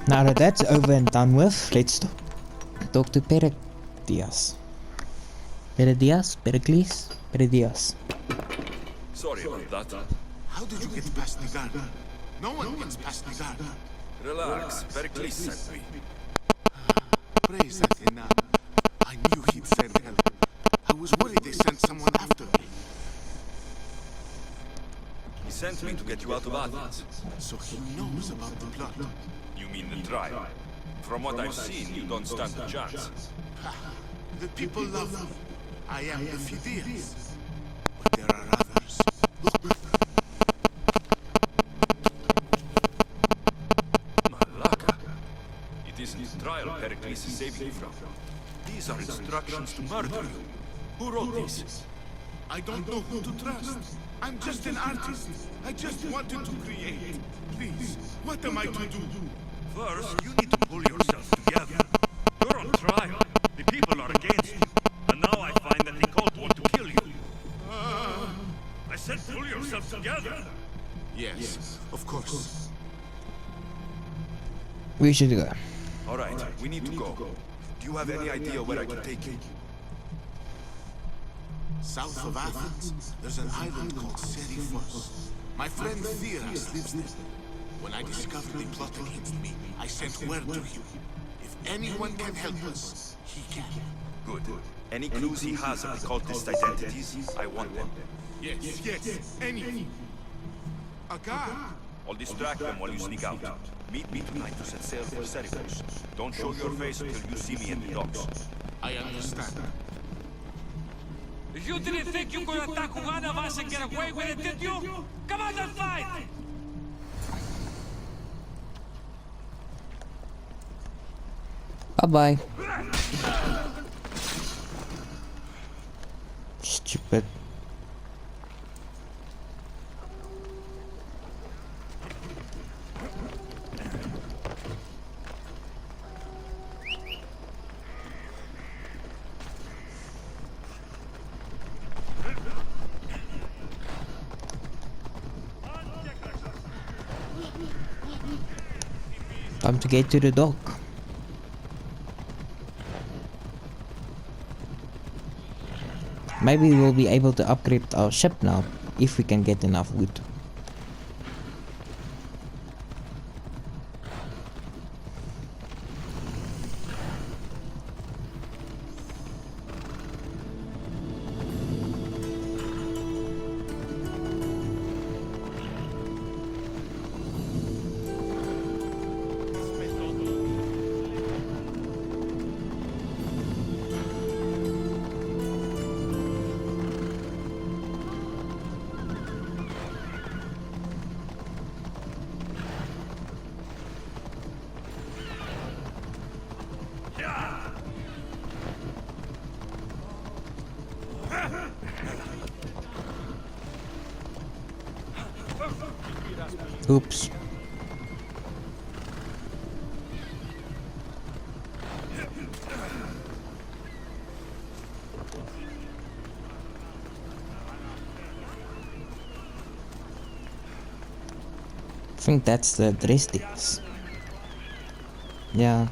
Now that that's over and done with, let's talk to Pericles. Pericles. Sorry about that. How did you get past the guard? No one gets past the guard. Relax, Pericles sent me. Praise Athena. I knew he'd send help. I was worried they sent someone after me. He sent me to get you out of Athens. So he knows about the plot. You mean the trial? From what I've seen, you don't stand a chance. The people love me. I am the Phidias. But there are others. Look. Malaka. It isn't the trial Pericles is saving you from. These are instructions to murder you. Who wrote these? I don't know who to trust. I'm just an artist. I just wanted to create. Please, what am I to do? First, you need to pull yourself together. You're on trial. The people are against you. And now I find that the cult want to kill you. I said pull yourself together. Yes, of course. We should go. Alright, we need to go. Do you have any idea where I can take you? South of Athens, there's an island called Seriphos. My friend Theras lives there. When I discovered they plot against me, I sent word to him. If anyone can help us, he can. Good. Any clues he has of the cultist identities, I want them. Yes, anything. A guard. I'll distract them while you sneak out. Meet me tonight to set sail for Seriphos. Don't show your face until you see me in the docks. I understand. You didn't think you could attack one of us and get away with it, did you? Come on and fight! Bye-bye. Stupid. Time to get to the dock. Maybe we'll be able to upgrade our ship now, if we can get enough wood. Oops. I think that's the Dresdias. Yeah.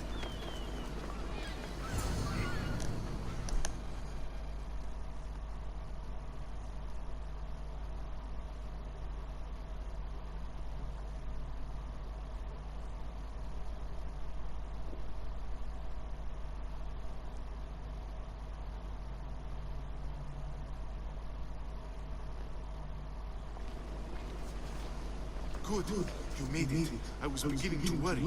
Good. You made it. I was beginning to worry.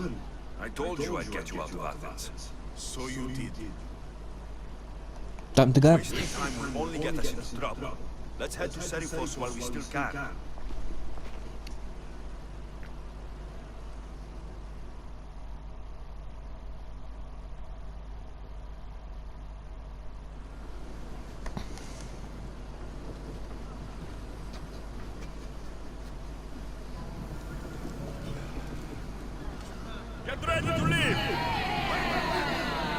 I told you I'd get you out of Athens. So you did. Time to go. Wasting time will only get us into trouble. Let's head to Seriphos while we still can. Get ready to leave!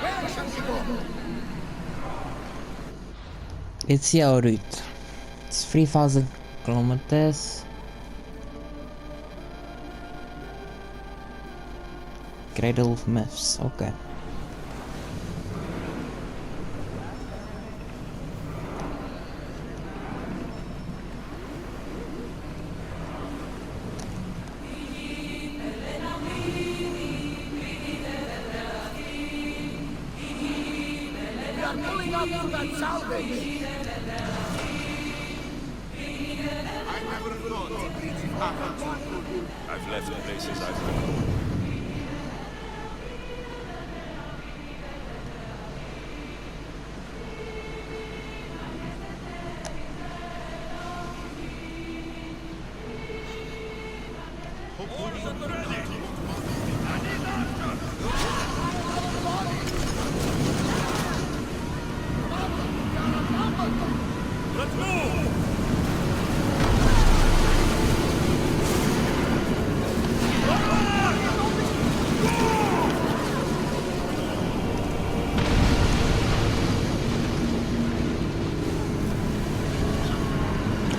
Where shall we go? Let's see our route. It's 3,000 kilometers. Cradle of Myths, okay. Pulling up to that salvage! I never thought reaching Athens would do. I've left the places I've gone. Let's move!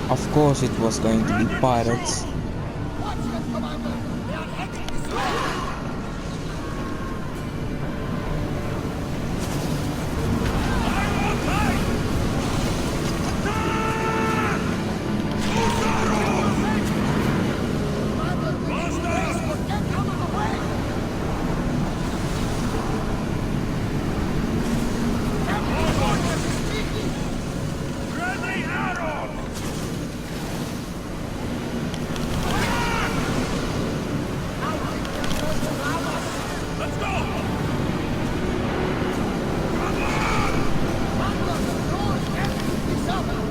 Of course it was going to be pirates. Watch them, Commander! They are heading this way! Commander, please, get out of the way! Captain Gorgeous is speaking! Ready, arrow! Let's go! Commander, the doors can't be summoned!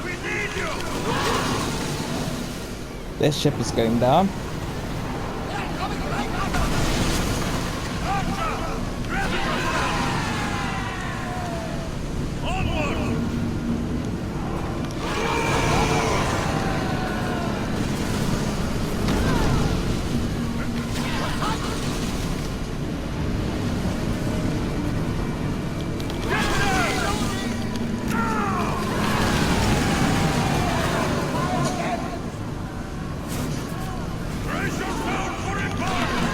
We need you! This ship is going down. They're coming right at us! Onward! Brace yourself for impact!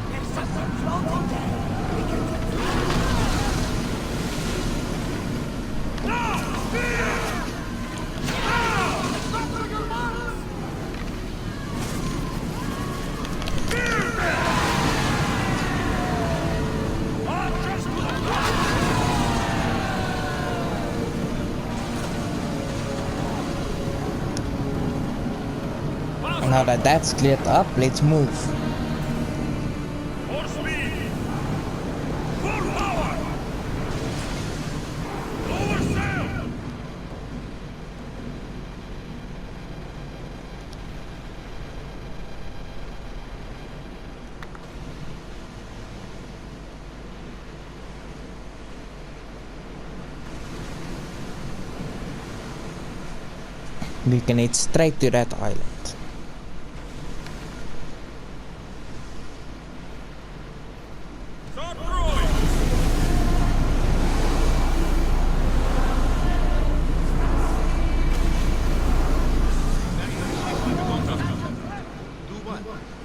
There's something floating there! We can Now! Spear! Now! stop on your marks! Spear them! Archers to the front! Now that that's cleared up, let's move. For speed! Full power! Lower sail! We can head straight to that island. Start rowing! Do what?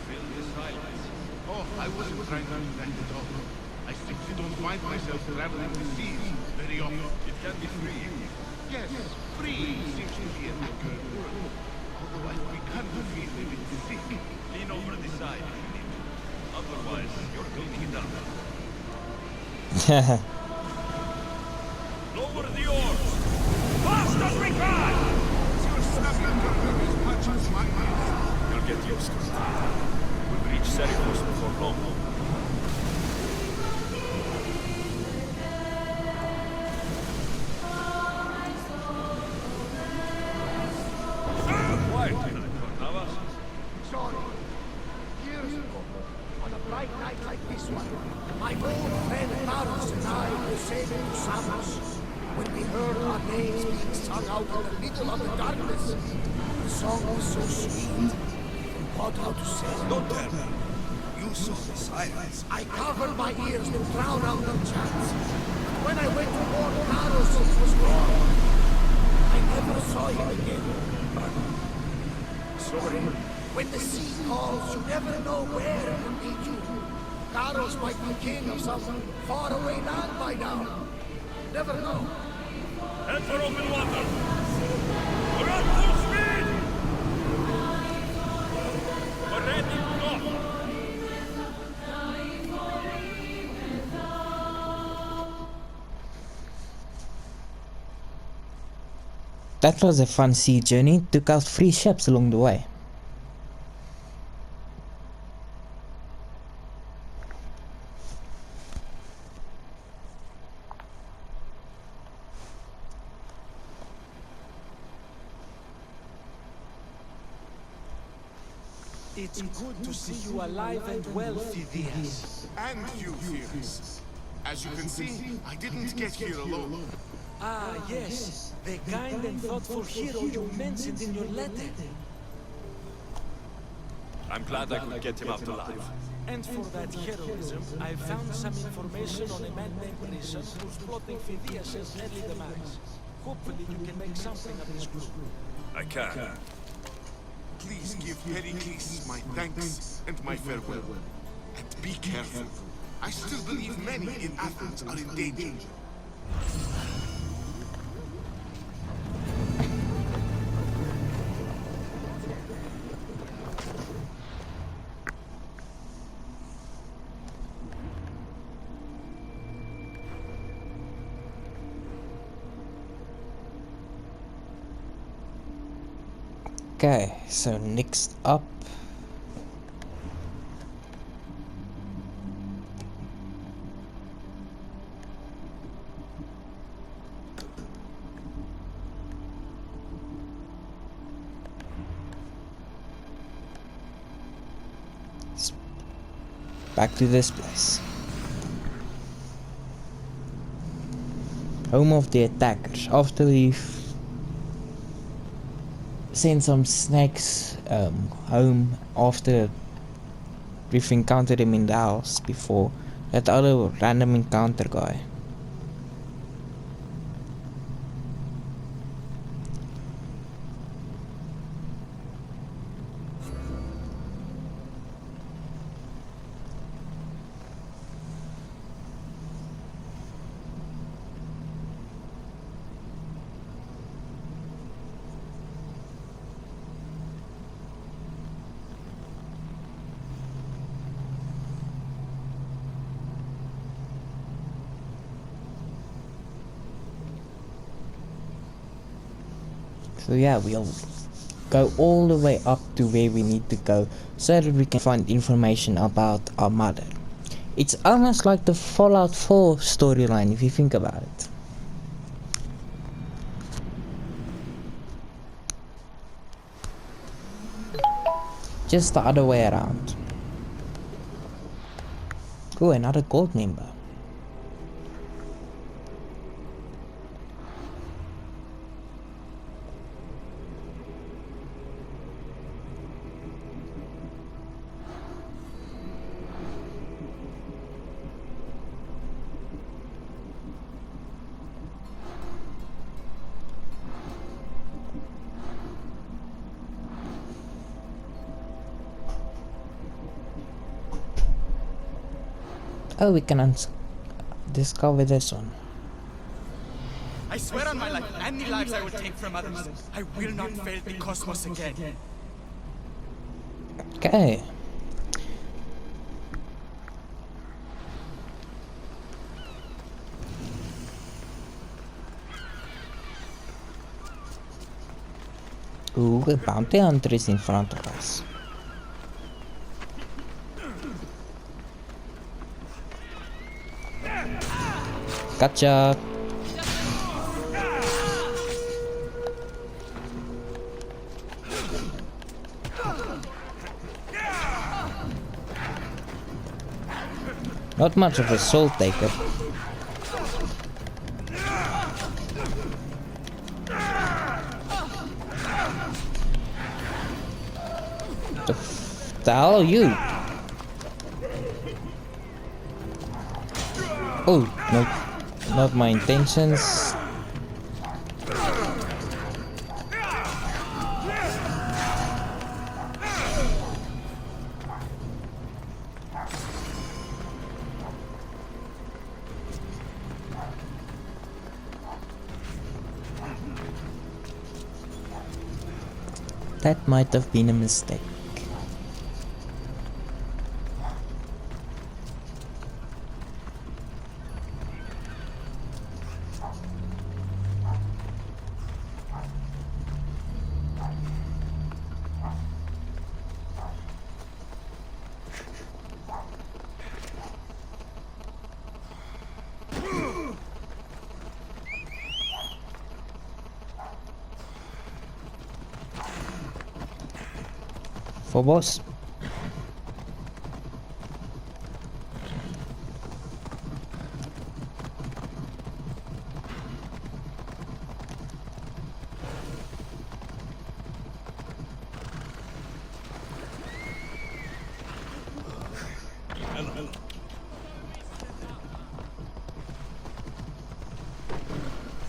Fill the silence. Oh, I wasn't trying to do that at all. I simply don't find myself traveling the seas very often. It can be free. Yes, free seems to be a good word. Although I've begun to feel a bit sick. Lean over the side if you need to. Otherwise, you're building it up. Lower the oars! Fast as we can! You're snubbing as much as my eyes. You'll get used to it. We'll reach Serifos before long. Quietly, Navas. Sorry. Years ago, on a bright night like this one, my old friend Maros and I were sailing to Samos, when we heard our names being sung out in the middle of the darkness, the song was so sweet. What how to say? Don't tell me. You saw the sirens. I covered my ears to drown out the chants. But when I went to warn Carlos, it was gone. I never saw him again. Sorry. When the sea calls, you never know where it will lead you. Carlos might be king of some faraway land by now. Never know. Head for open water. We're at full speed. We're ready to go. That was a fun sea journey. Took out 3 ships along the way. It's good to see you alive and well, Phidias. And you, Theus. As you can see, I didn't get here alone. Ah, yes. The kind and thoughtful hero you mentioned in your letter. I'm glad I could get him out alive. And for that heroism, I found some information on a man named Rison who's plotting Phidias' early demise. Hopefully you can make something of this group. I can. Please give Pericles my thanks and my farewell. And be careful. I still believe many in Athens are in danger. Okay, so next up, back to this place. Home of the attackers. After we've sent some snakes home after we've encountered him in the house before. That other random encounter guy. So yeah, we'll go all the way up to where we need to go so that we can find information about our mother. It's almost like the Fallout 4 storyline if you think about it. Just the other way around. Oh, another gold member. Oh, we can discover this one. I swear on my life, any lives I will take from others, I will not fail the cosmos again. Okay. Ooh, a bounty hunter is in front of us. Gotcha. Not much of a soul taker. The hell are you? Oh, no, not my intentions. That might have been a mistake. For boss.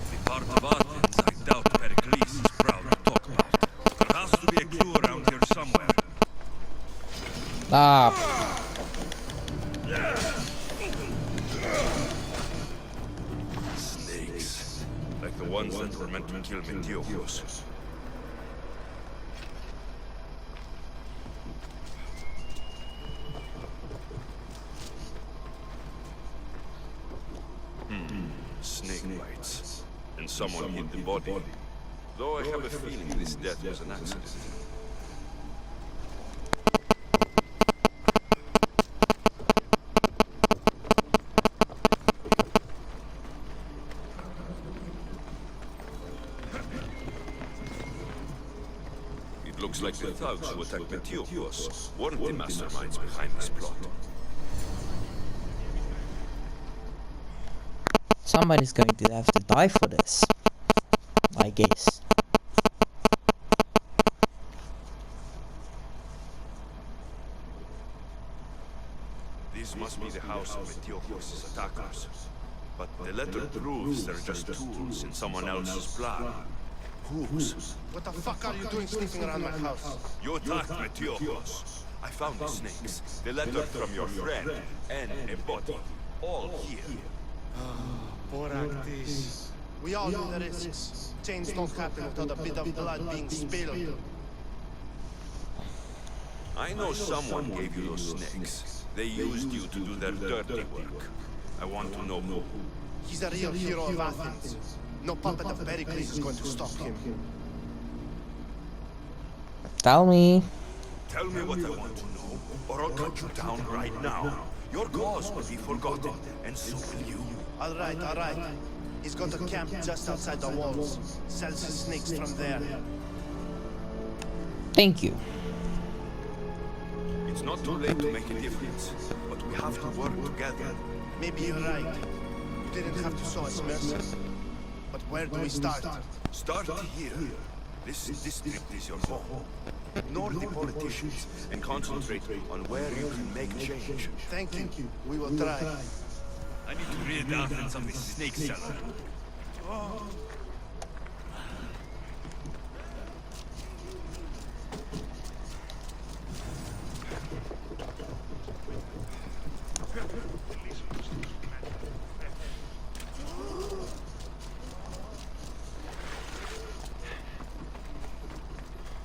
The part of Athens I doubt Pericles is proud to talk about. There has to be a clue around here somewhere. Ah, Snakes. Like the ones that were meant to kill Metiochos. Snake bites. And someone hid the body. Though I have a feeling this death was an accident. It looks like the thugs who attacked Metiochos weren't the masterminds behind this plot. somebody's going to have to die for this, I guess. This must be the house of Metiochos' attackers. But the letter proves they're just tools in someone else's plan. Whose? What the fuck are you doing sniffing around my house? You attacked Metiochos. I found the snakes, the letter from your friend, and a body. All here. Boraktis. We all know the risks. Change don't happen without a bit of blood being spilled. I know someone gave you those snakes. They used you to do their dirty work. I want to know who. He's a real hero of Athens. No puppet of Pericles is going to stop him. Tell me. Tell me what I want to know, or I'll cut you down right now. Your cause will be forgotten, and so will you. All right. He's going to camp just outside the walls. Sells his snakes from there. Thank you. It's not too late to make a difference, but we have to work together. Maybe you're right. You didn't have to show us mercy. But where do we start? Start here. This district is your home. Ignore the politicians and concentrate on where you can make change. Thank you. We will try. I need to rid Athens of this snake seller.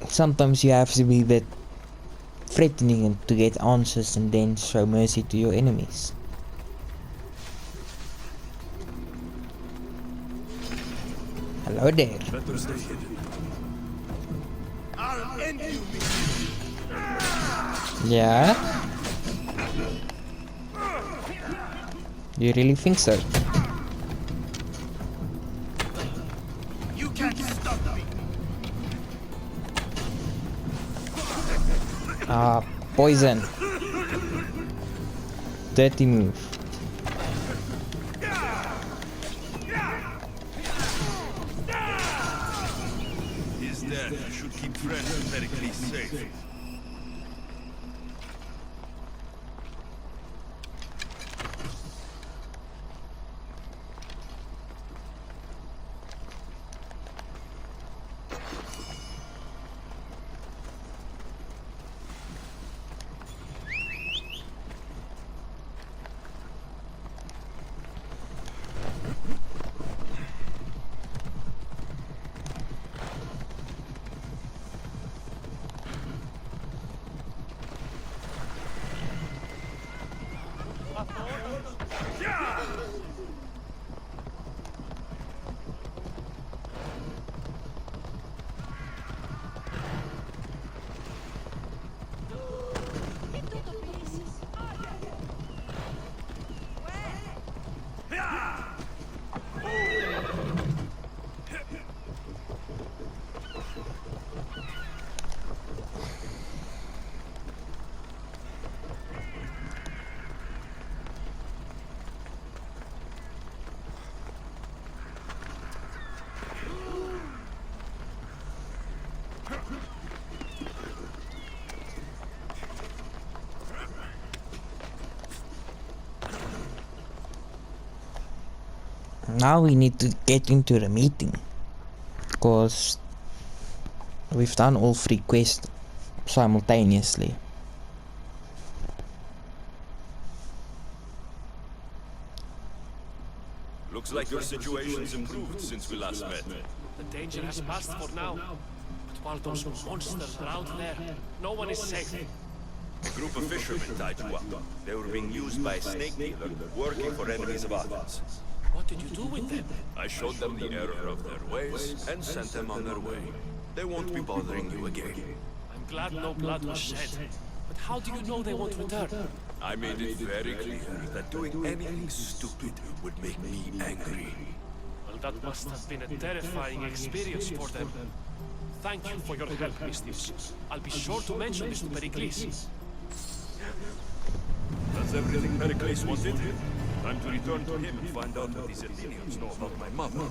Sometimes you have to be a bit threatening to get answers and then show mercy to your enemies. Hello there. Better stay hidden. I'll end you, Yeah? You really think so? You can't stop me. Ah, poison. Dirty move. His death should keep friends and Pericles safe. Now we need to get into the meeting. Because we've done all 3 quests simultaneously. Looks like your situation's improved since we last met. The danger has passed for now. But while those monsters are out there, no one is safe. A group of fishermen tied you up. They were being used by a snake dealer working for enemies of Athens. What did you do with them? I showed them the error of their ways and sent them on their way. They won't be bothering you again. I'm glad no blood was shed. But how do you know they won't return? I made it very clear that doing anything stupid would make me angry. Well, that must have been a terrifying experience for them. Thank you for your help, Mistius. I'll be sure to mention this to Pericles. That's everything Pericles wanted. Time to return to him and find out what these Athenians know about my mother.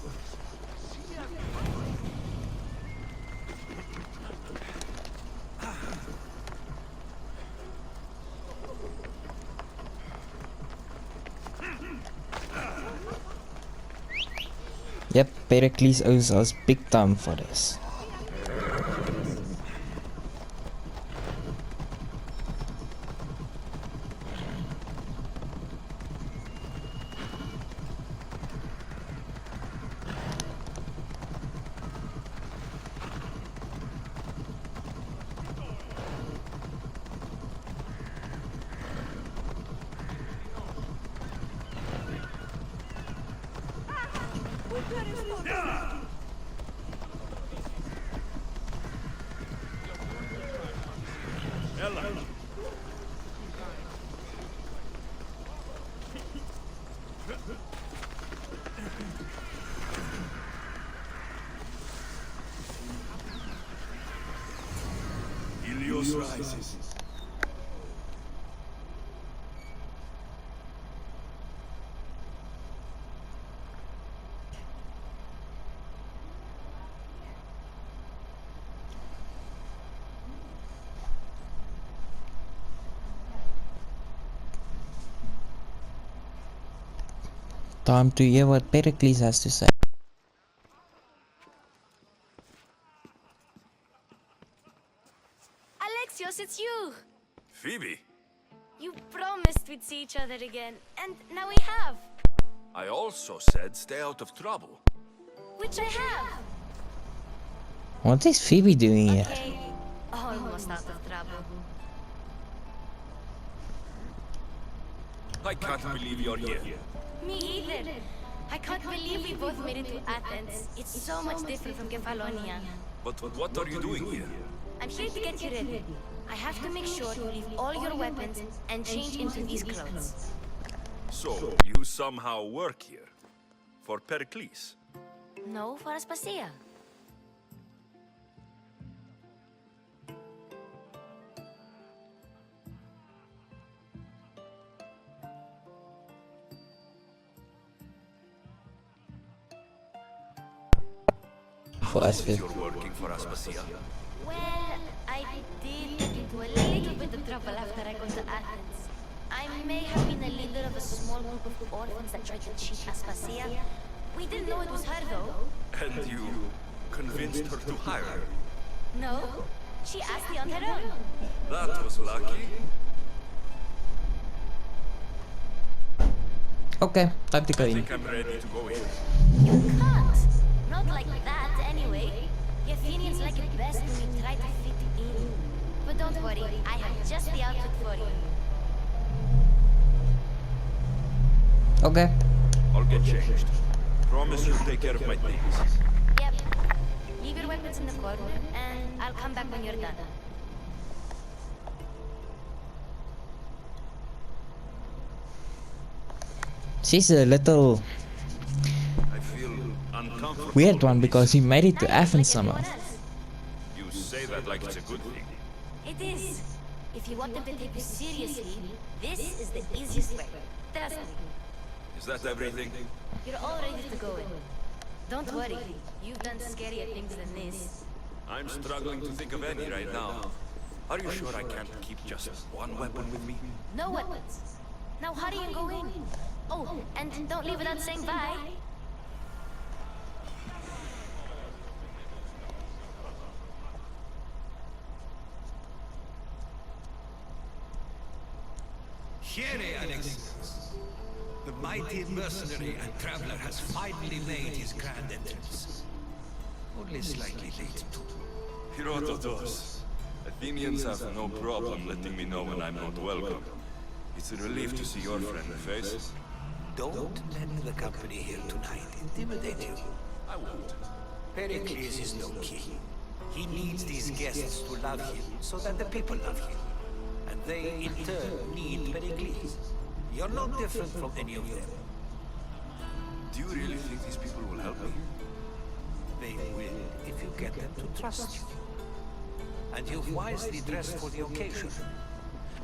Yep, Pericles owes us big time for this. Helios rises. Time to hear what Pericles has to say. Alexios, it's you! Phoebe, You promised we'd see each other again, and now we have! I also said stay out of trouble. Which I have! What is Phoebe doing here? Okay, almost out of trouble. I can't believe you're here. Me either. I can't believe we both made it to Athens. It's so much different from Kefalonia. But what are you doing here? I'm here to get you ready. I have to make sure you leave all your weapons and change into these clothes. So, you somehow work here? For Pericles? No, for Aspasia. For us, You're working for Aspasia? Well, I did get into a little bit of trouble after I got to Athens. I may have been a leader of a small group of orphans that tried to cheat Aspasia. We didn't know it was her, though. And you convinced her to hire her? No, she asked me on her own. That was lucky. Okay, time to go I in. think I'm ready to go in. You can't. Not like that, anyway. The Athenians like it best when you try to fit in. But don't worry, I have just the outfit for you. Okay. I'll get changed. Promise you'll take care of my things. Yep. Leave your weapons in the corner, and I'll come back when you're done. She's a little I feel uncomfortable. weird one because he made it to Nice, Athens like somehow. everyone else. You say that like it's a good thing. It is. If you want them to take you seriously, this is the easiest way. Trust me. Is that everything? You're all ready to go in. Don't worry. You've done scarier things than this. I'm struggling to think of any right now. Are you sure I can't keep just one weapon with me? No weapons. Now hurry and go in. Oh, and don't leave without saying bye. Here, Alexius. The mighty mercenary and traveler has finally made his grand entrance. Only slightly late, too. Herodotus, Athenians have no problem letting me know when I'm not welcome. It's a relief to see your friendly face. Don't let the company here tonight intimidate you. I won't. Pericles is low-key. He needs these guests to love him so that the people love him. And they, in turn, need Pericles. You're not different from any of them. Do you really think these people will help me? They will if you get them to trust you. And you've wisely dressed for the occasion.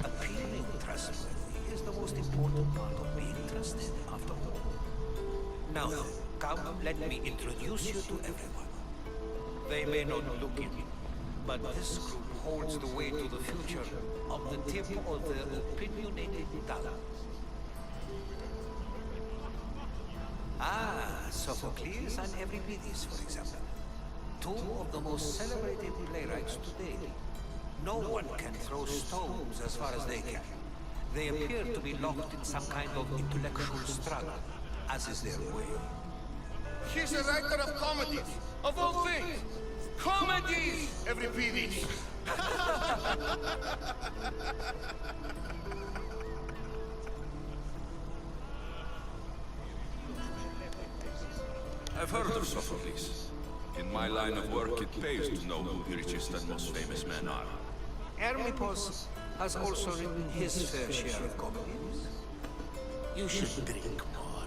Appearing trustworthy is the most important part of being trusted, after all. Now then, come, let me introduce you to everyone. They may not look it, but this group holds the way to the future of the tip of their opinionated tongue. Sophocles and Euripides, for example. Two of the most celebrated playwrights today. No one can throw stones as far as they can. They appear to be locked in some kind of intellectual struggle, as is their way. He's a writer of comedies, of all things. Comedies, Euripides. I've heard of Sophocles. In my line of work, it pays to know who the richest and most famous men are. Hermippus has also written his fair share of comedies. You should drink more.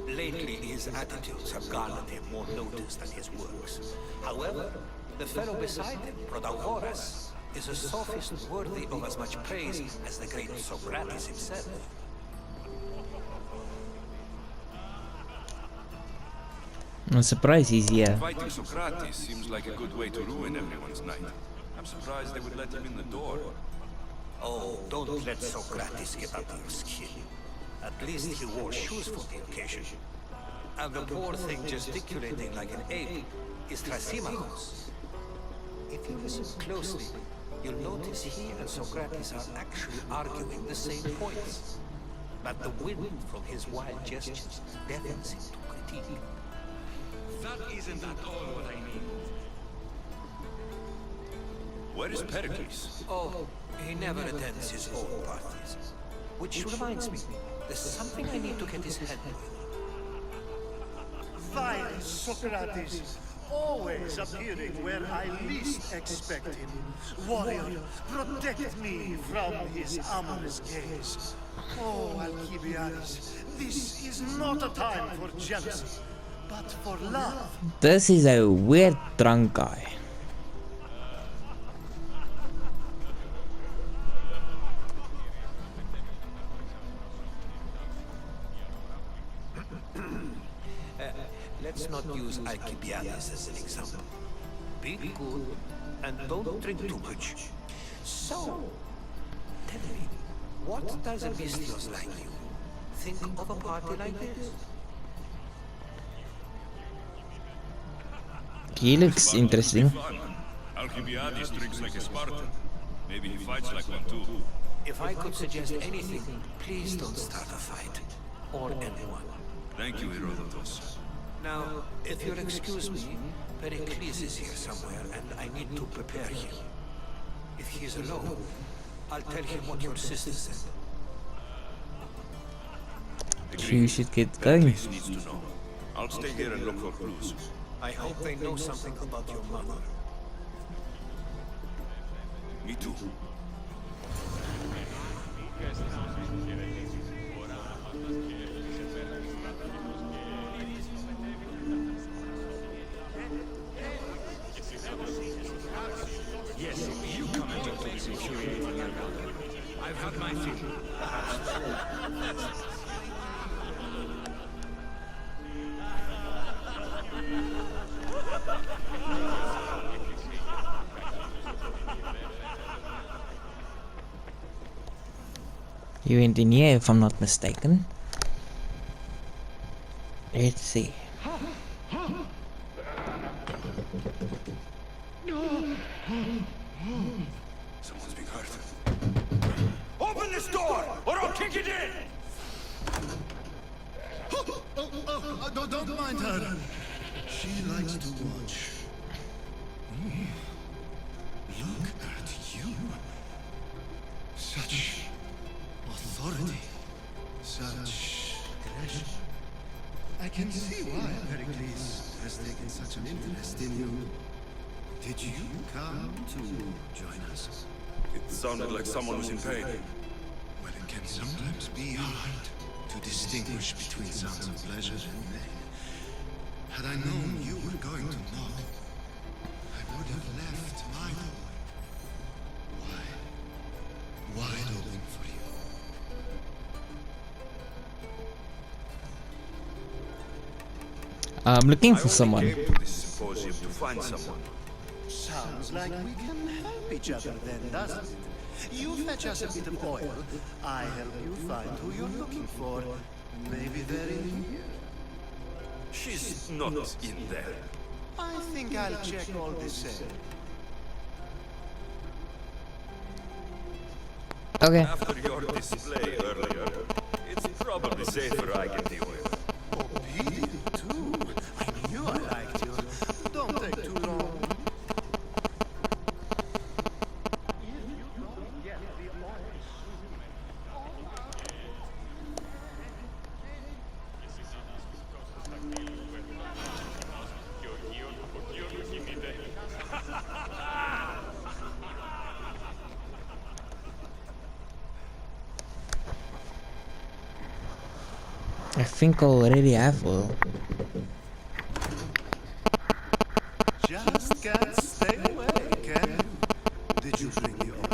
Lately, his attitudes have garnered him more notice than his works. However, the fellow beside him, Protagoras, is a sophist worthy of as much praise as the great Socrates himself. I'm surprised he's here. Fighting Socrates seems like a good way to ruin everyone's night. I'm surprised they would let him in the door. Oh, don't let Socrates get under your skin. At least he wore shoes for the occasion. And the poor thing gesticulating like an ape is Thrasymachos. If you listen closely, you'll notice he and Socrates are actually arguing the same points. But the wind from his wild gestures deafens him to critique. That isn't at all what I mean. Where is Pericles? Oh, he never attends his own parties. Which reminds me, there's something I need to get his head with. Vile Socrates, always appearing where I least expect him. Warrior, protect me from his amorous gaze. Oh, Alcibiades, this is not a time for jealousy, but for love. This is a weird drunk guy. Let's not use Alcibiades as an example. Be good and don't drink too much. So, tell me, what does a Mystios like you think of a party like this? He looks interesting. Alcibiades drinks like a Spartan. Maybe he fights like one too. If I could suggest anything, please don't start a fight. Or anyone. Thank you, Herodotus. Now, if you'll excuse me, Pericles is here somewhere, and I need to prepare him. If he's alone, I'll tell him what your sister said. You should get going. Pericles needs to know. I'll stay here and look for clues. I hope they know something about your mother. Me too. Yes, you comment on this infuriating animal. I've had my fill. You went in here, if I'm not mistaken. Let's see. Someone's being hurt. Open this door, or again! Don't mind her. She likes to watch. Look at you. Such authority. Such aggression. I can see why Pericles has taken such an interest in you. Did you come to join us? It sounded like someone was in pain. Well, it can sometimes be hard to distinguish between sounds of pleasure and pain. Had I known you were going to knock, I would have left my door wide open for you. I'm looking for I someone. only came to this symposium to find someone. Sounds like we can help each other then, doesn't it? You fetch us a bit of oil, I help you find who you're looking for. Maybe they're in here. She's not in there. I think I'll check all the same. Okay. After your display earlier, it's probably safer I get the oil. Obedient too. I knew I liked you. Don't take too long. I think I already have oil. Just can't stay away, can you? Did you bring the oil?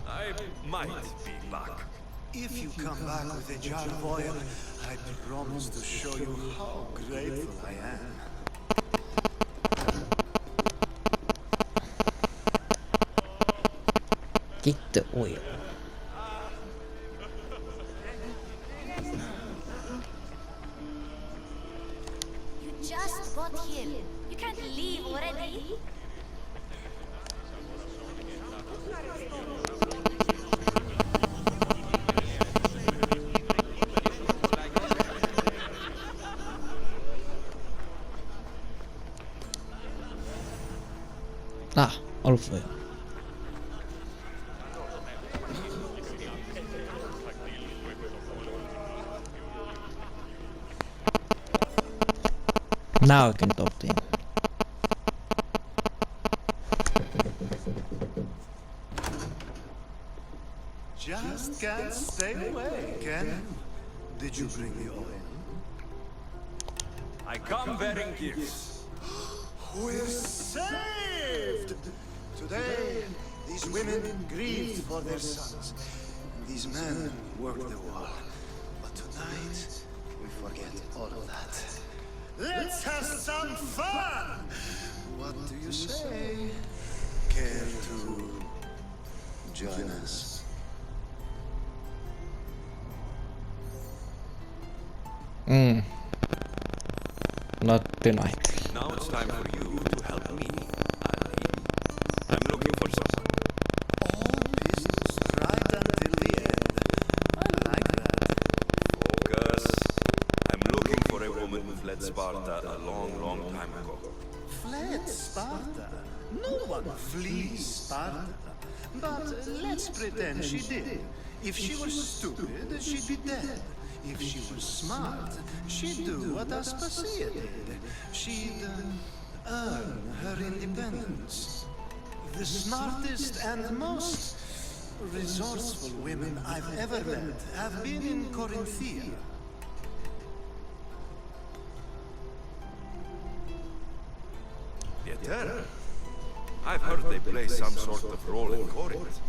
I might be back. If you come back with a jar of oil, I promise to show you how grateful I am. Get the oil. You just got here. You can't leave already. Ah, olive oil. Now I can talk to him. Just can't stay away, can you? Did you bring the oil? I come bearing gifts. We're saved! Today, these women grieved for their sons. These men worked the wall. But tonight, we forget all of that. Let's have some fun! What do you say? Care to join us? Not tonight. Now it's time for you to help me, Ali. I'm looking for someone. All business right until the end. I like that. Focus. I'm looking for a woman who fled Sparta a long, long time ago. Fled Sparta? No one flees Sparta. But let's pretend she did. If she was stupid, she'd be dead. If she was smart, she'd do what Aspasia did. She'd earn her independence. The smartest and most resourceful women I've ever met have been in Corinthia. Yeter? I've heard they play some sort of role in Corinth,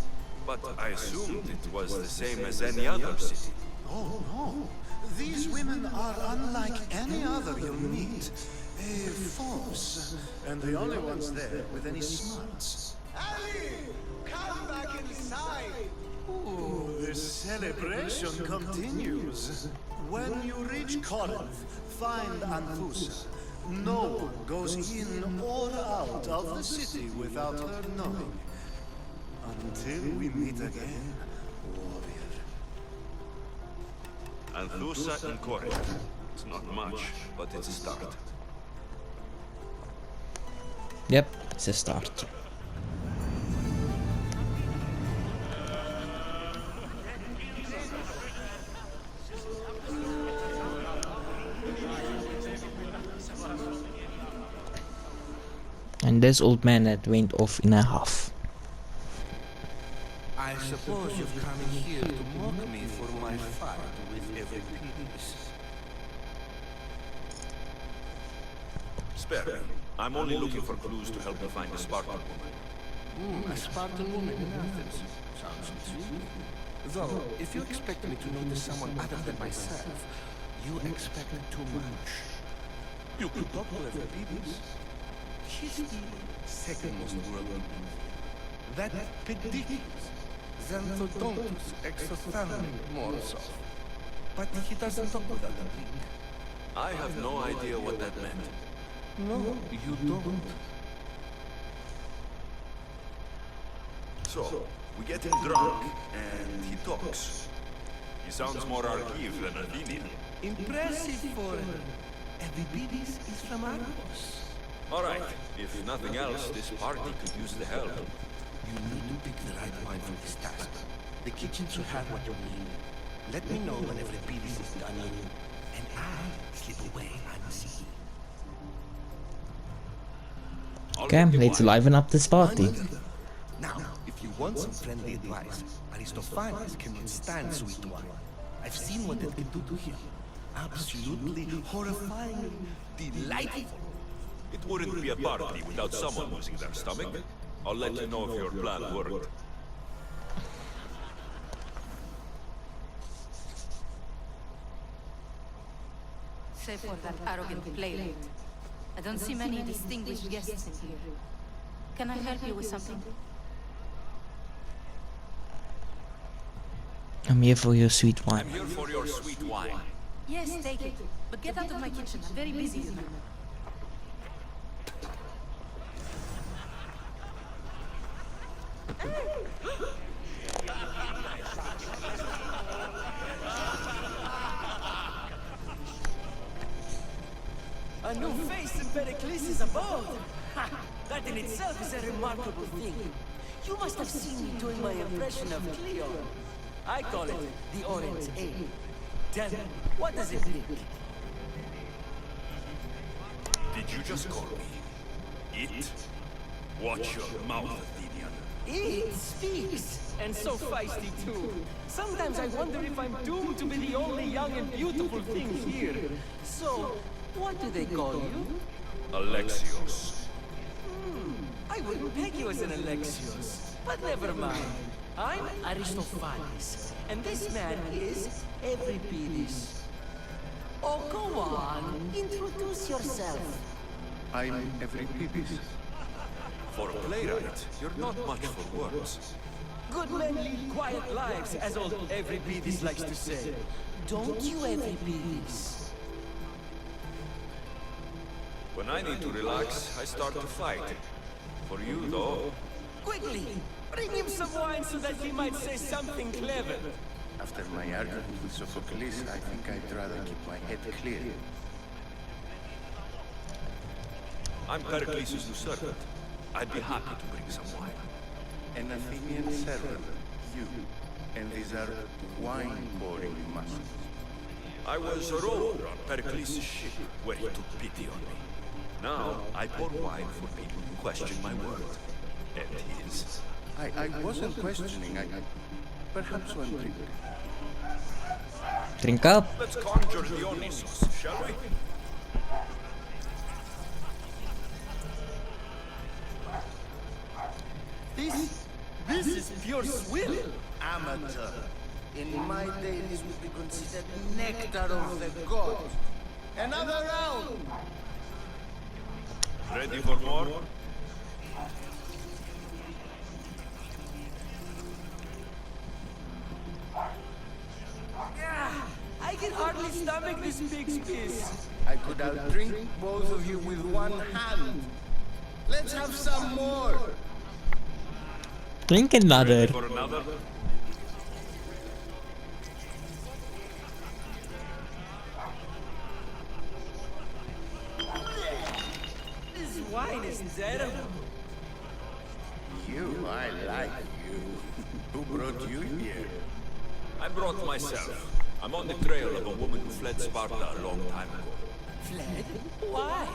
but I assumed it was the same as any other city. Oh, no. These women are unlike any other you'll meet. A force, and the only ones there with any smarts. Ali! Come back inside! Ooh, the celebration continues. When you reach Corinth, find Anfusa. No one goes in or out of the city without her knowing. Until we meet again, warrior. Anthusa in Korea. It's not much, but it's a start. Yep, it's a start. And this old man that went off in a huff. I suppose you've come here to mock me for my fight with every piece. Spare me. I'm only looking for clues to help me find a Spartan woman. A Spartan woman in Athens. Sounds intriguing. Though, if you expect me to notice someone other than myself, you expect too much. You could talk to Euripides. He's the second most worldly. That Pedicles, Xanthodontus, Exotonic, more so. But he doesn't talk without a drink. I have no idea what that meant. No, you don't. So, we get him drunk, and he talks. He sounds more Argive than Athenian. Impressive for Euripides is from Argos. Alright, if nothing else, this party could use the help. You need to pick the right wine for this task. The kitchen should have what you need. Let me know when Euripides is done eating, and I'll slip away unseen. Okay, let's liven up this party. Now, if you want some friendly advice, Aristophanes can withstand sweet wine. I've seen what it can do to him. Absolutely horrifyingly delightful. It wouldn't be a party without someone losing their stomach. I'll let you know if your plan worked. Save for that arrogant playmate. I don't see many distinguished guests in here. Can I help you with something? I'm here for your sweet wine. I'm here for your sweet wine. Yes, take it. But get out of my kitchen. I'm very busy, you know. A new face in Pericles' abode! That in itself is a remarkable thing. You must have seen me doing my impression of Cleo. I call it the Orange A. Tell me, what does it mean? Did you just call me it? Watch your mouth, Athenian. It speaks! And so feisty too. Sometimes I wonder if I'm doomed to be the only young and beautiful thing here. So, what do they call you? Alexios. I wouldn't peg you as an Alexios, but never mind. I'm Aristophanes, and this man is Euripides. Oh, go on. Introduce yourself. I'm Euripides. For a playwright, you're not much for words. Good men lead quiet lives, as old Euripides likes to say. Don't you, Euripides? When I need to relax, I start to fight. For you, though, Quickly, bring him some wine so that he might say something clever. After my argument with Sophocles, I think I'd rather keep my head clear. I'm Pericles' new servant. I'd be happy to bring some wine. An Athenian servant, you, and these are wine-pouring muscles. I was a rower on Pericles' ship, where he took pity on me. Now, I pour wine for people who question my word. And his. I wasn't questioning, perhaps one drink. Drink up. Let's conjure Dionysos, shall we? This is pure swill. Amateur. In my day, this would be considered nectar of the gods. Another round! Ready for more? I can hardly can stomach this pig's piss. I could outdrink both of you with one hand. Let's have some more. Drink another. For another? This wine is terrible. You, I like you. Who brought you here? I brought myself. I'm on the trail of a woman who fled Sparta a long time ago. Fled? Why?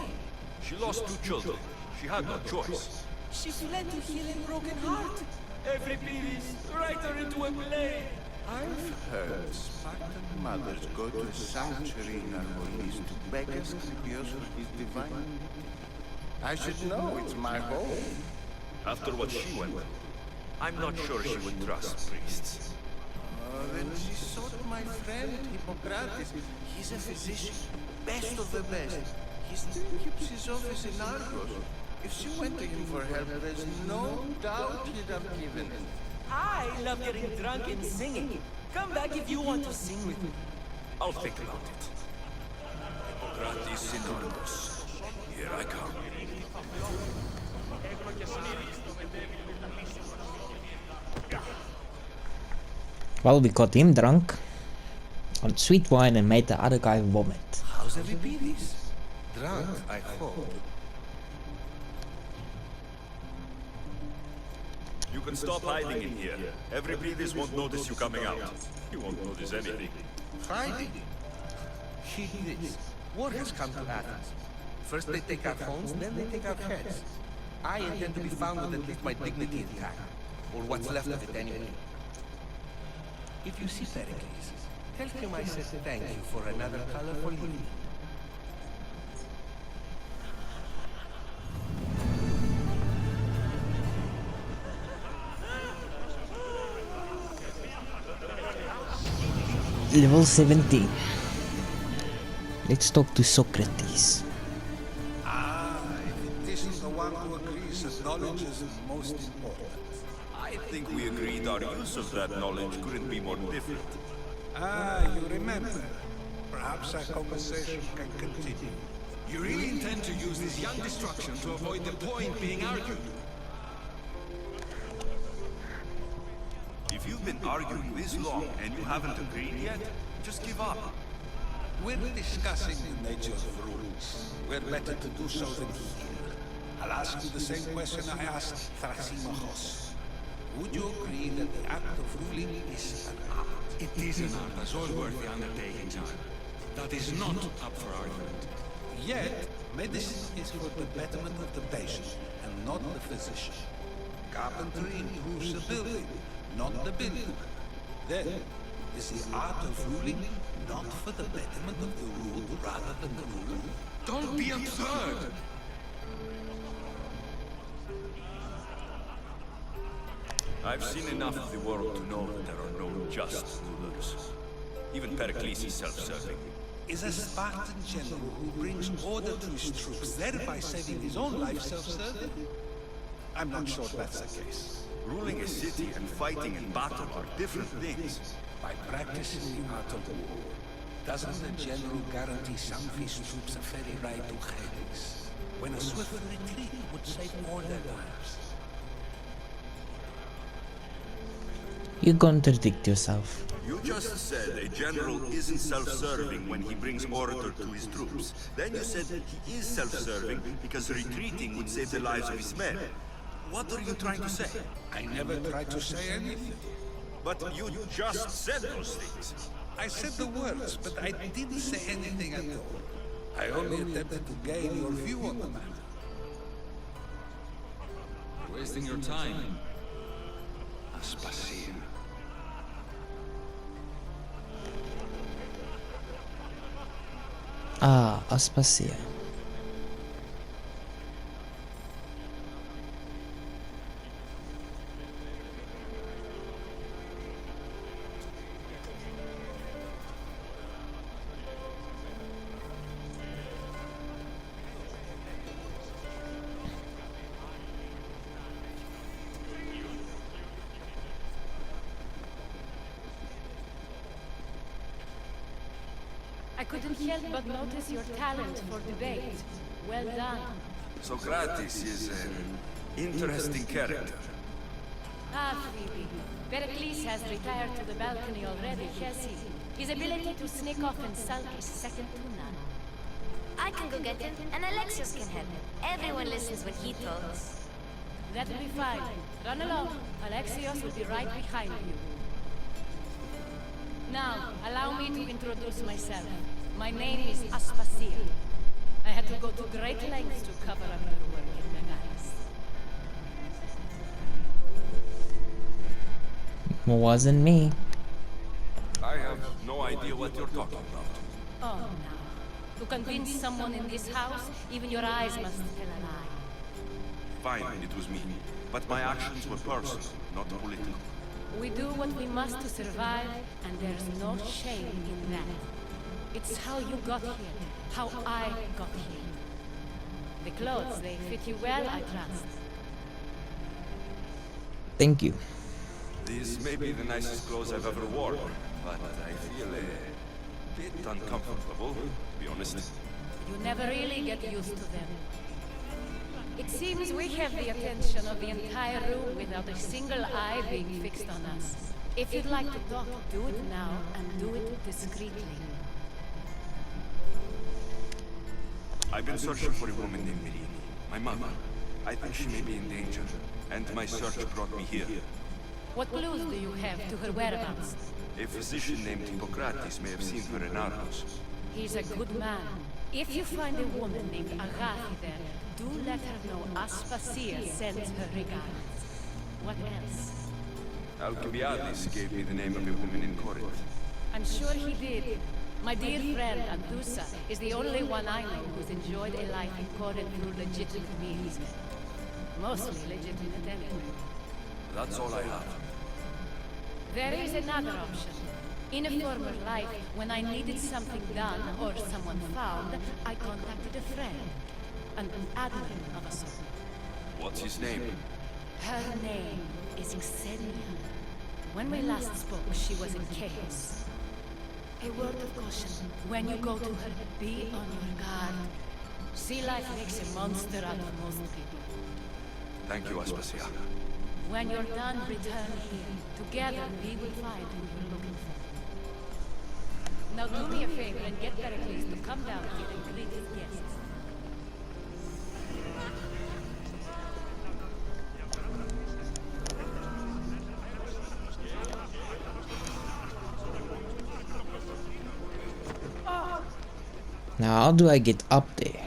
She lost 2 children. She had no choice. She fled to heal a broken heart. Every please, write her into a play. I've heard Spartan mothers go to a sanctuary in Argolis to beg Asclepios for his divine. I should know, it's my home. After what she went through, I'm not sure she would trust priests. Then she sought my friend Hippocrates. He's a physician, best of the best. He still keeps his office in Argos. If she went to him for help, there's no doubt he'd have given it. I love getting drunk and singing. Come back if you want to sing with me. I'll think about it. Hippocrates synonymous. Here I come. Well, we got him drunk on sweet wine and made the other guy vomit. How's Euripides? Drunk, I hope. You can stop hiding in here. Euripides won't notice you coming out. He won't notice anything. Hiding? Heed this. War has come to Athens. First they take our phones, then they take our heads. I intend to be found with at least my dignity intact. Or what's left of it anyway. If you see Pericles, tell him I said thank you for another colorful evening. Level 17. Let's talk to Socrates. If it isn't the one who agrees that knowledge is most important. I think we agreed our use of that knowledge couldn't be more different. You remember. Perhaps our conversation can continue. You really intend to use this young destruction to avoid the point being argued? If you've been arguing this long and you haven't agreed yet, just give up. We're discussing the nature of rules. We're better to do so than here. I'll ask you the same question I asked Thrasymachos. Would you agree that the act of ruling is an art? It is an art, as all worthy undertakings are. That is not up for argument. Yet, medicine is for the betterment of the patient, and not the physician. Carpentry improves the building, not the builder. Then, is the art of ruling not for the betterment of the ruled rather than the ruler? Don't be absurd! I've seen enough of the world to know that there are no just rulers. Even Pericles is self-serving. Is a Spartan general who brings order to his troops, thereby saving his own life, self-serving? I'm not sure that's the case. Ruling a city and fighting in battle are different things. By practicing the art of war, doesn't the general guarantee some of his troops a ferry ride to Hades, when a swift retreat would save all their lives? You contradict yourself. You just said a general isn't self-serving when he brings order to his troops. Then you said he is self-serving because retreating would save the lives of his men. What are you trying to say? I never tried to say anything. But you just said those things. I said the words, but I didn't say anything at all. I only attempted to gain your view on the matter. Wasting your time. Aspasia. Ah, Aspasia. I couldn't help but notice your talent for debate. Well done. Socrates is an interesting character. Ah, Phoebe. Pericles has retired to the balcony already, has he? His ability to sneak off and sulk is second to none. I can go get him, and Alexios can help. Everyone listens when he talks. That'll be fine. Run along. Alexios will be right behind you. Now, allow me to introduce myself. My name is Aspasia. I had to go to great lengths to cover up your work in Megaris. Wasn't me. I have no idea what you're talking about. Oh, now. To convince someone in this house, even your eyes must tell a lie. Fine, it was me. But my actions were personal, not political. We do what we must to survive, and there's no shame in that. It's how you got here, how I got here. The clothes, they fit you well, I trust. Thank you. These may be the nicest clothes I've ever worn, but I feel a bit uncomfortable, to be honest. You never really get used to them. It seems we have the attention of the entire room without a single eye being fixed on us. If you'd like to talk, do it now, and do it discreetly. I've been searching for a woman named Mirini, my mother. I think she may be in danger, and my search brought me here. What clues do you have to her whereabouts? A physician named Hippocrates may have seen her in Argos. He's a good man. If you find a woman named Agathi there, do let her know Aspasia sends her regards. What else? Alcibiades gave me the name of a woman in Corinth. I'm sure he did. My dear friend, Antusa, is the only one I know who's enjoyed a life in Corinth through legitimate means. Mostly legitimate anyway. That's all I have. There is another option. In a former life, when I needed something done or someone found, I contacted a friend. An admiral of a sort. What's his name? Her name is Xenia. When we last spoke, she was in chaos. A word of caution. When you go to her, be on your guard. Sea life makes a monster out of most people. Thank you, Aspasia. When you're done, return here. Together, we will find who you're looking for. Now do me a favor and get Pericles to come down here and greet his guests. Now how do I get up there?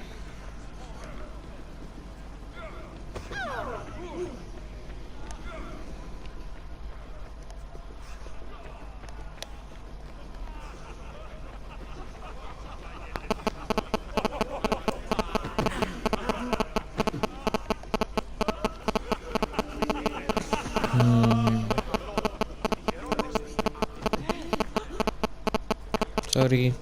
Sorry.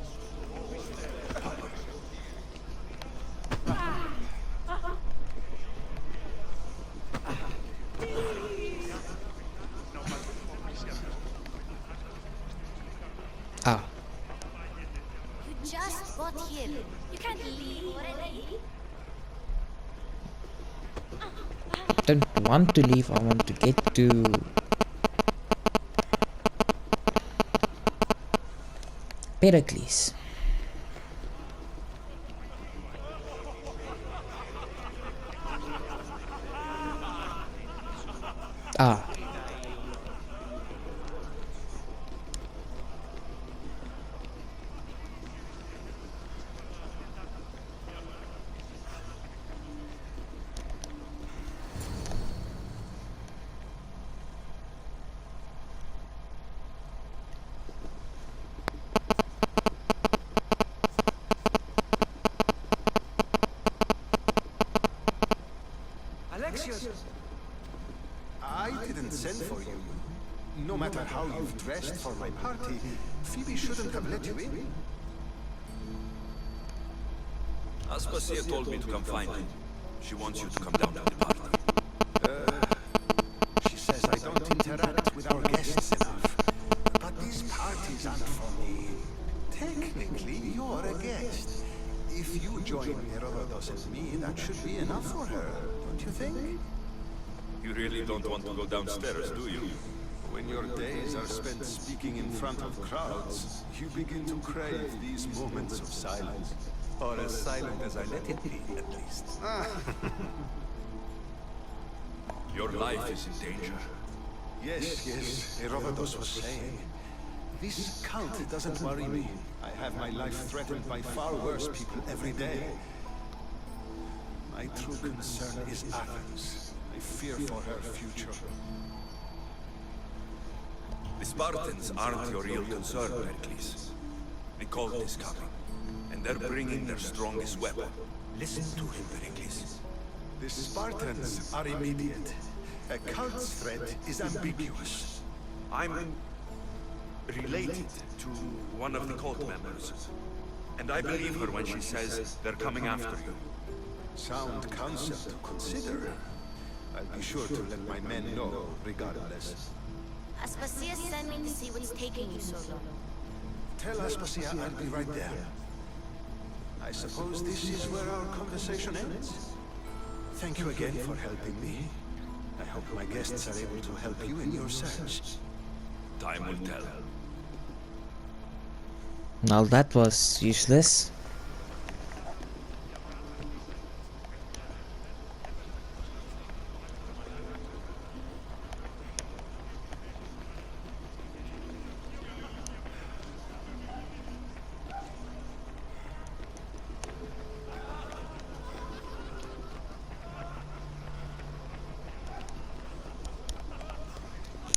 Ah. You just got here. You can't leave already. I don't want to leave, I want to get to Pericles. Ah. I didn't send for you. No matter how you've dressed for my party, Phoebe shouldn't have let you in. Aspasia told me to come find you. She wants you to come down to the party. She says I don't interact with our guests enough. But these parties aren't for me. Technically, you're a guest. If you join Herodotus and me, that should be enough for her, don't you think? You really don't want to go downstairs, do you? When your days are spent speaking in front of crowds, you begin to crave these moments of silence. Or as silent as I let it be, at least. Your life is in danger. Yes, Herodotus was saying. This cult doesn't worry me. I have my life threatened by far worse people every day. My true concern is Athens. I fear for her future. The Spartans aren't your real concern, Pericles. The cult is coming, and they're bringing their strongest weapon. Listen to him, Pericles. The Spartans are immediate. A cult's threat is ambiguous. I'm related to one of the cult members, and I believe her when she says they're coming after you. Sound concept to consider. I'll be sure to let my men know, regardless. Aspasia sent me to see what's taking you so long. Tell Aspasia I'll be right there. I suppose this is where our conversation ends. Thank you again for helping me. I hope my guests are able to help you in your search. Time will tell. Now that was useless.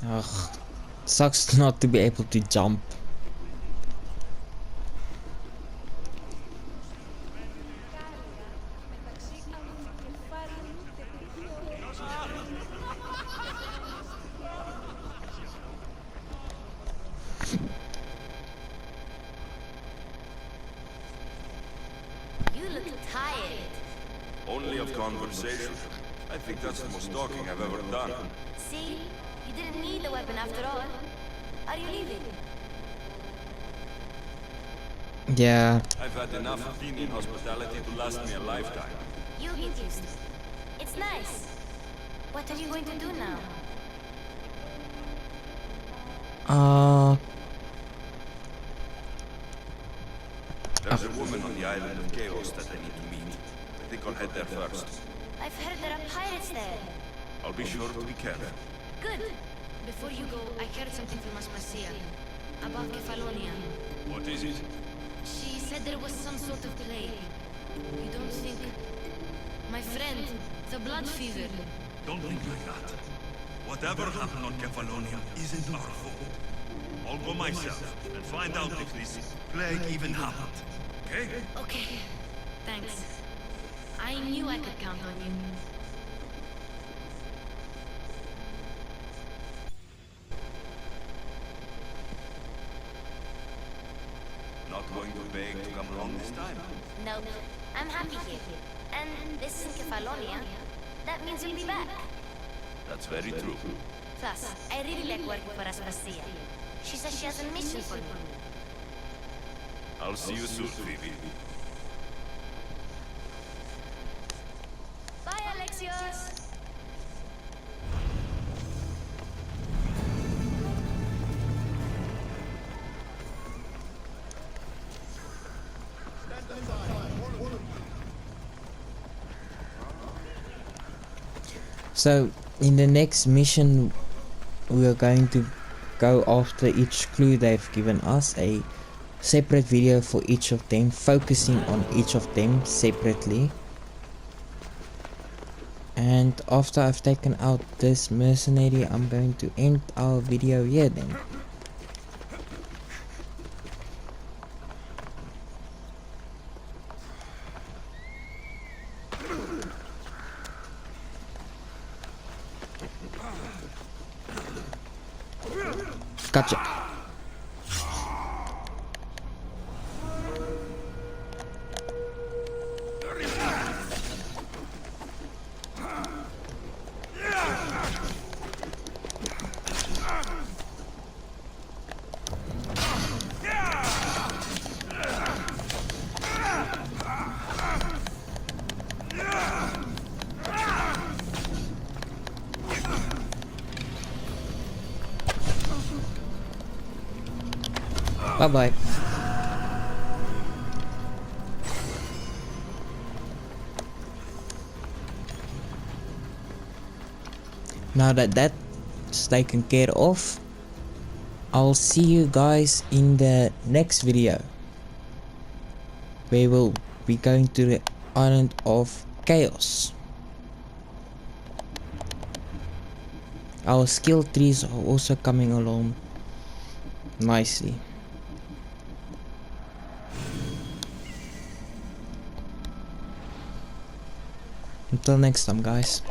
Ugh, sucks not to be able to jump. You look tired. Only of conversation. I think that's the most talking I've ever done. See? You didn't need the weapon after all. Are you leaving? Yeah. I've had enough Athenian hospitality to last me a lifetime. You get used to it. It's nice. What are you going to do now? There's a woman on the island of Chaos that I need to meet. I think I'll head there first. I've heard there are pirates there. I'll be sure to be careful. Good. Before you go, I heard something from Aspasia. About Kefalonia. What is it? She said there was some sort of plague. You don't think... My friend, the blood fever. Don't think like that. Whatever happened on Kefalonia isn't our fault. I'll go myself and find out if this plague even happened. Okay? Okay. Thanks. I knew I could count on you. Not going to beg to come along this time? Nope. I'm happy here. And this is in Kefalonia. That means you'll be back. That's very true. Plus, I really like working for Aspasia. She says she has a mission for me. I'll see you soon, Phoebe. Bye, Alexios! So, in the next mission, we are going to go after each clue they've given us, a separate video for each of them, focusing on each of them separately. And after I've taken out this mercenary, I'm going to end our video here then. Gotcha. Bye bye. Now that that's taken care of, I'll see you guys in the next video. We will be going to the island of Chaos. Our skill trees are also coming along nicely. Until next time, guys.